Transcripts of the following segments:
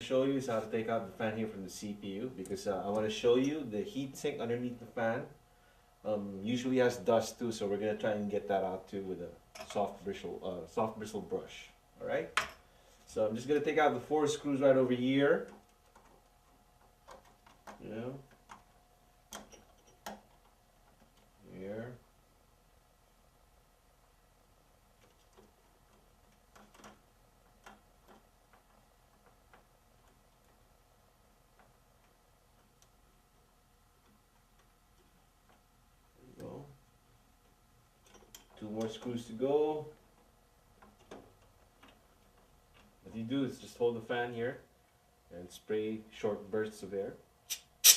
Show you is how to take out the fan here from the CPU, because I want to show you the heat sink underneath the fan. Usually has dust too, so we're gonna try and get that out too with a soft bristle brush. All right. So I'm just gonna take out the 4 screws right over here. You know, here. Go. 2 more screws to go. What you do is just hold the fan here and spray short bursts of air.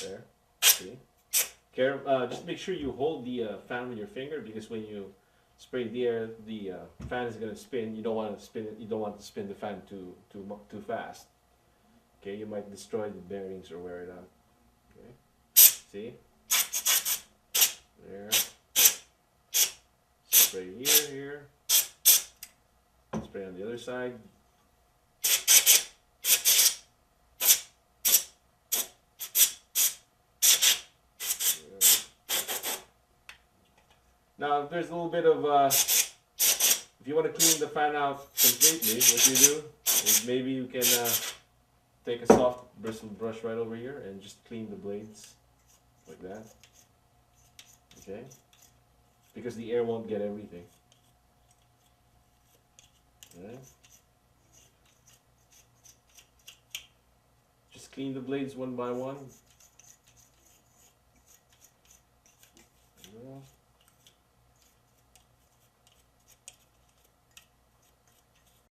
There, see? Just make sure you hold the fan with your finger, because when you spray the air, the fan is gonna spin. You don't want to spin it. You don't want to spin the fan too fast. Okay, you might destroy the bearings or wear it out. Okay, see? There. Spray here. Spray on the other side. Now, if there's a little bit of, if you want to clean the fan out completely, what you do is maybe you can take a soft bristle brush right over here and just clean the blades like that. Okay? Because the air won't get everything. Okay? Just clean the blades one by one.